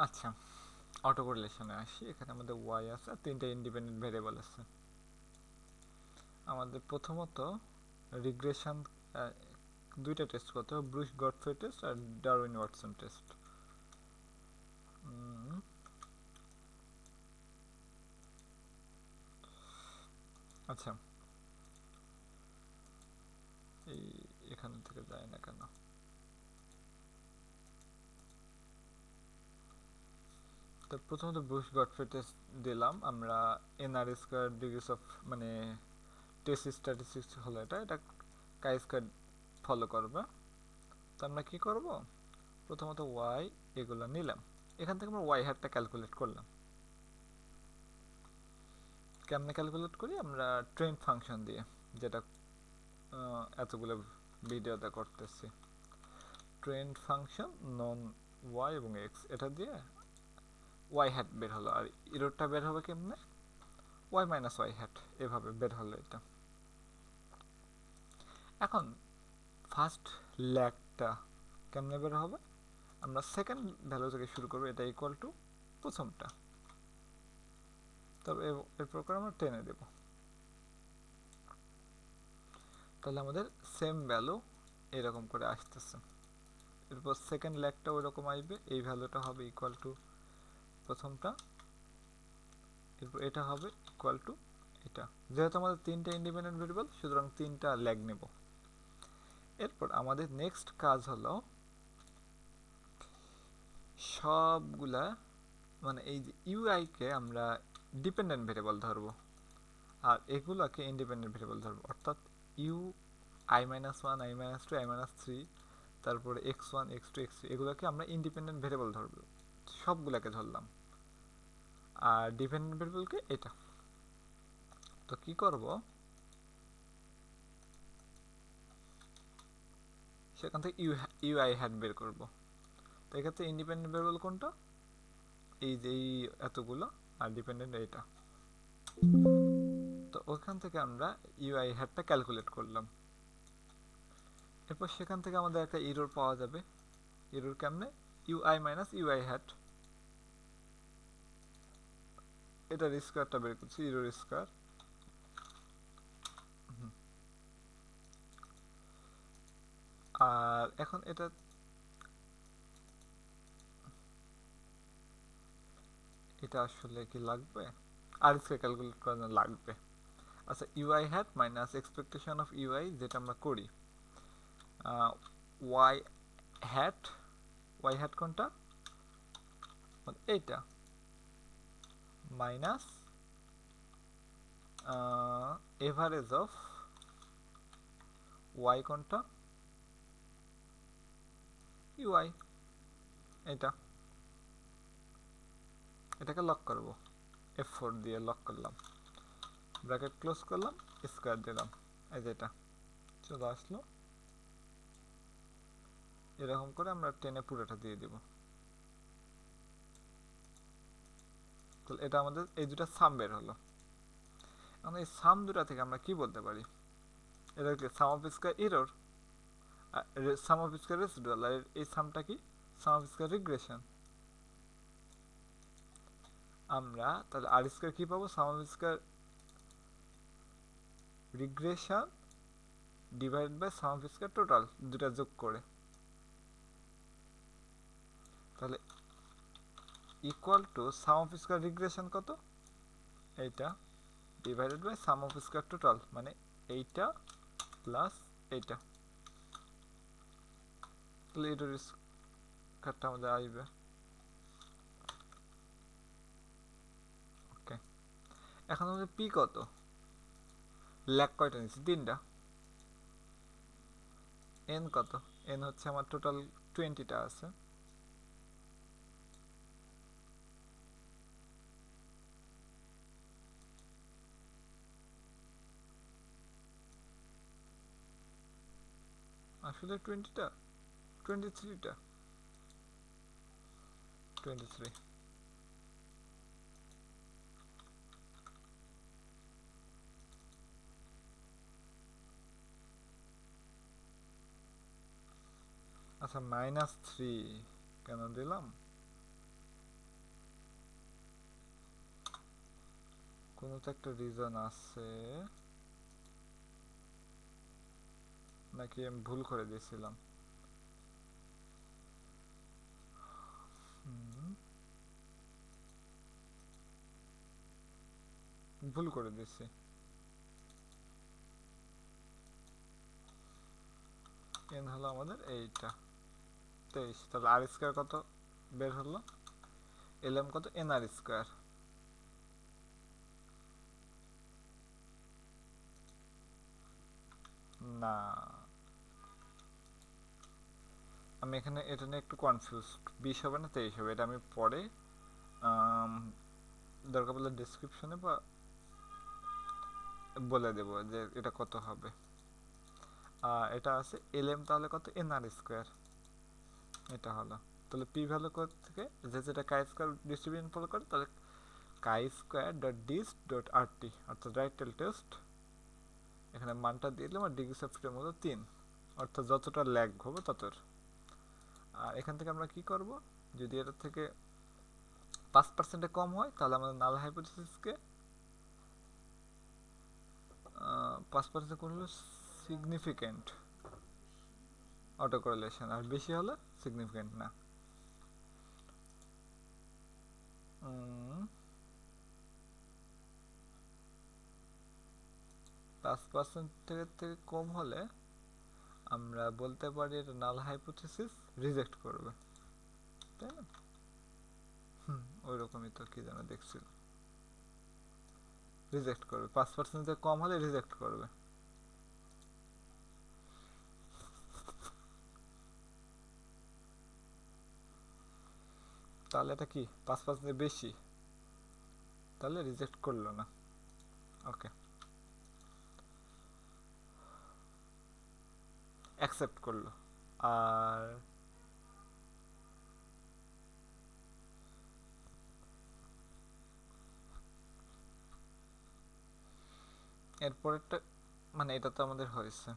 আচ্ছা, অটো কোরিলেশনে আসি। এখানে আমাদের ওয়াই আছে আর তিনটা ইন্ডিপেন্ডেন্ট ভেরিয়েবল আছে। আমাদের প্রথমত রিগ্রেশন দুইটা টেস্ট করতে হবে, ব্রুশ গডফ্রে টেস্ট আর ডারউইন ওয়াটসন টেস্ট। আচ্ছা, এই এখান থেকে যায় না কেন? তো প্রথমত ব্রুশ গডফ্রে টেস্ট দিলাম আমরা। এনআর স্কোয়ার ডিগ্রিস অফ মানে টেস্ট স্ট্যাটিস্টিক্স হলো এটা, এটা কাই স্কোয়ার ফলো করবে। তো আমরা কি করব, প্রথমত ওয়াই এগুলো নিলাম। এখান থেকে আমরা ওয়াই হ্যাটটা ক্যালকুলেট করলাম। কেমনে ক্যালকুলেট করি আমরা? ট্রেন ফাংশন দিয়ে, যেটা এতগুলো ভিডিওতে করতেছি। ট্রেন ফাংশন নন ওয়াই এবং এক্স, এটা দিয়ে ওয়াই হ্যাট বের হলো। আর ইরোরটা বের হবে কেমনে? ওয়াই মাইনাস ওয়াই হ্যাট, এভাবে বের হলো এটা। এখন ফার্স্ট ল্যাগটা কেমনে বের হবে? আমরা সেকেন্ড ভ্যালু থেকে শুরু করবো, এটা ইকুয়াল টু প্রথমটা। তবে এরপর করে আমরা টেনে দেব, তাহলে আমাদের সেম ভ্যালু এরকম করে আসতেছে। এরপর সেকেন্ড ল্যাগটা ওই রকম আসবে, এই ভ্যালুটা হবে ইকুয়াল টু প্রথমটা। এরপর এটা হবে ইকুয়াল টু এটা। যেহেতু আমাদের তিনটা ইন্ডিপেন্ডেন্ট ভেরিয়েবল, সুতরাং তিনটা ল্যাগ নেব। এরপর আমাদের নেক্সট কাজ হলো সবগুলা মানে এই যে ইউআই কে আমরা ডিপেন্ডেন্ট ভেরিয়েবল ধরবো আর এগুলোকে ইন্ডিপেন্ডেন্ট ভেরিয়েবল ধরবো। অর্থাৎ U I minus one, I minus two, I minus three, তারপরে X one, X two, X three, এগুলোকে আমরা ইন্ডিপেন্ডেন্ট ভেরিয়েবল ধরবো। সবগুলাকে ধরলাম। আর ডিপেন্ডেন্ট ভেরিয়েবলকে এটা। তো কি করব, সেখান থেকে ইউআই হ্যাড বের করব। তো এক্ষেত্রে ইন্ডিপেন্ডেন্ট ভেরিয়েবল কোনটা? এই যে এই এতগুলো, আর ডিপেন্ডেন্ট এইটা। তো ওখান থেকে আমরা ইউআই হ্যাডটা ক্যালকুলেট করলাম। এরপর সেখান থেকে আমাদের একটা ইরোর পাওয়া যাবে। ইরোর কেমনে? ইউআই মাইনাস ইউআই হ্যাড, এটার স্কোয়ারটা বের করছি, ইরোর স্কোয়ার। আর এখন এটা এটা আসলে কি লাগবে? আর স্কোয়ার ক্যালকুলেট করার জন্য লাগবে। আচ্ছা, U I hat minus expectation of U I, যেটা আমরা করি। ওয়াই হ্যাড, ওয়াই হ্যাড কোনটা? এইটা, মাইনাস এভারেজ অফ ওয়াই কোনটা? ইউআই, এটা। এটাকে লক করব, F4 দিয়ে লক করলাম, ব্র্যাকেট ক্লোজ করলাম, স্কোয়ার দিলাম। এই যে এটা চলে আসলো। এরকম করে আমরা টেনে পুরোটা দিয়ে দিব। তাহলে এটা আমাদের এই দুটা সাম বের হলো। এখন এই সাম দুটা থেকে আমরা কি বলতে পারি? এটাকে sum of square error, sum of square residual. আর এই সামটা কি? Sum of square regression. আমরা তাহলে আর স্কয়ার কি পাবো? Sum of square regression divide by sum of square total, দুটা যোগ করে। তাহলে equal to sum of square regression কত? এইটা divided by sum of square total, মানে এইটা প্লাস এইটা। তাহলে এটার স্কয়ারটা আমাদের আসবে। ওকে, এখন আমাদের পি কত? ল্যাক কয়টা নিচ্ছি? তিনটা। এন কত? এন হচ্ছে আমার টোটাল 20টা আছে। আসলে 20টা, 23টা, 23। আচ্ছা, -3 কেন দিলাম? কোনো তো একটা রিজন আছে, নাকি আমি ভুল করে দিয়েছিলাম? ভুল করে দিয়েছি। এন হলো আমাদের এইটা 23, তাহলে আর স্কোয়ার কত বের হলো? এলএম কত? এন আর স্কোয়ার। না, আমি এখানে এটা নিয়ে একটু কনফিউজ। 20 হবে না 23 হবে, এটা আমি পরে দরকার পড়লে ডিসক্রিপশনে বা বলে দেব যে এটা কত হবে। এটা আছে এলএম, তাহলে কত? এন আর স্কোয়ার। এটা হলো, তাহলে পি ভ্যালু থেকে যে যেটা কাই স্কোয়ার ডিস্ট্রিবিউশন ফলো করে, তাহলে কাই স্কোয়ার ডট ডিস ডট আর টি, অর্থাৎ রাইট টেল টেস্ট। এখানে মানটা দিয়ে দিলাম, আর ডিগ্রি অফ ফ্রিডম হলো 3, অর্থাৎ যতটা ল্যাগ হবে ততর। আর এখান থেকে আমরা কি করব, যদি এটা থেকে 5% কম হয়, তাহলে আমাদের নাল হাইপোথিসিসকে 5% কম হলো সিগনিফিক্যান্ট অটো করেলেশন, আর বেশি হলে সিগনিফিক্যান্ট না। 5% থেকে কম হলে আমরা বলতে পারি এটা নাল হাইপোথিসিস রিজেক্ট করবে, তাই না? ওই রকমই তো কি যেন দেখছিল, রিজেক্ট করবে। 5% থেকে কম হলে রিজেক্ট করবে। তাহলে এটা কি 5% বেশি, তাহলে রিজেক্ট করলো না। ওকে, অ্যাকসেপ্ট করলো। আর এরপরেরটা, মানে এটা তো আমাদের হয়েছে।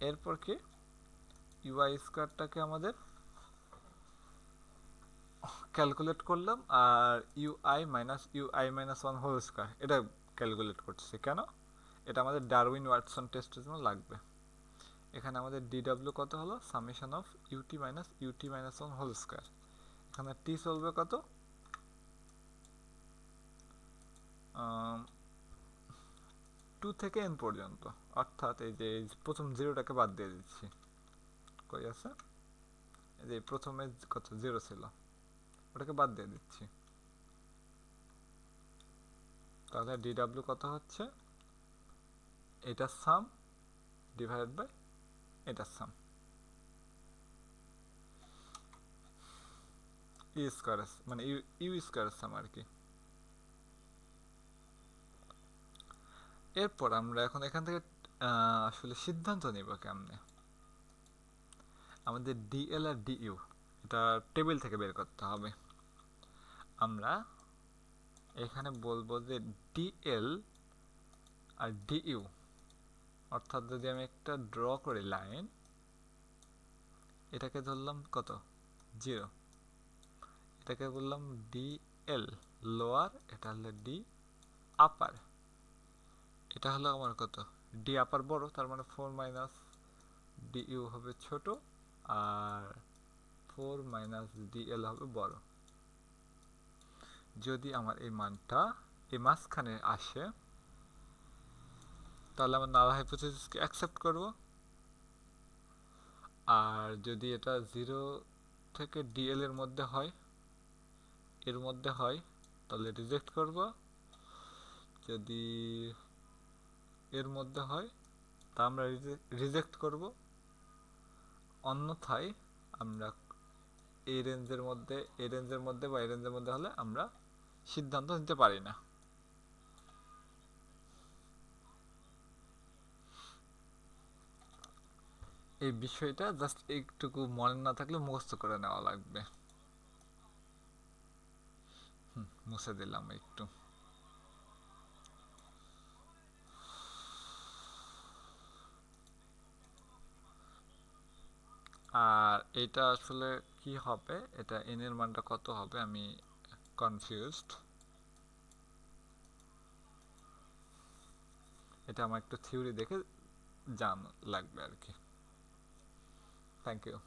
এরপর কি, ইউআই স্কোয়ারটাকে আমাদের ক্যালকুলেট করলাম, আর U I minus one whole square এটা ক্যালকুলেট করছি। কেন? এটা আমাদের ডারউইন ওয়াটসন টেস্টের জন্য লাগবে। এখানে আমাদের ডিডাব্লিউ কত হলো? Summation of U T minus one whole square. এখানে টি চলবে কত? 2 থেকে এন পর্যন্ত, অর্থাৎ এই যে প্রথম জিরোটাকে বাদ দিয়ে দিচ্ছি। কই আছে? এই যে প্রথমে কত জিরো ছিল, ওটাকে বাদ দিয়ে দিচ্ছি। তাহলে ডিডাব্লিউ কত হচ্ছে? এটার সাম ডিভাইডেড বাই এটার সাম, ই স্কোয়ার মানে ইউ স্কোয়ার সাম আর কি। এরপর আমরা এখন এখান থেকে আসলে সিদ্ধান্ত নিব কেমনে। আমাদের ডিএল আর ডিইউ এটা টেবিল থেকে বের করতে হবে। আমরা এখানে বলবো যে ডিএল আর ডিইউ, অর্থাৎ যদি আমি একটা ড্র করি লাইন, এটাকে ধরলাম কত? 0। এটাকে বললাম ডিএল লোয়ার, এটা হলো ডি আপার। এটা হলো আমার কত? ডি আপার বড়, তার মানে 4 মাইনাস ডিইউ হবে ছোট, আর 4 মাইনাস ডিএল হবে বড়। যদি আমার এই মানটা এই মাঝখানে আসে, তাহলে আমার নাল হাইপোথিসিসকে অ্যাকসেপ্ট করব। আর যদি এটা 0 থেকে ডিএল এর মধ্যে হয়, তাহলে রিজেক্ট করব। যদি এর মধ্যে হয়, তা আমরা রিজেক্ট করব। অন্যথায় আমরা এই রেঞ্জের মধ্যে বা এই রেঞ্জের মধ্যে হলে আমরা সিদ্ধান্ত নিতে পারি না। এই বিষয়টা জাস্ট একটুকু মনে না থাকলে মুখস্থ করে নেওয়া লাগবে। মুছে দিলাম একটু। আর এটা আসলে কি হবে, এটা এন এর মানটা কত হবে আমি কনফিউজড। এটা আমার একটু থিওরি দেখে জানা লাগবে আর কি। Thank you.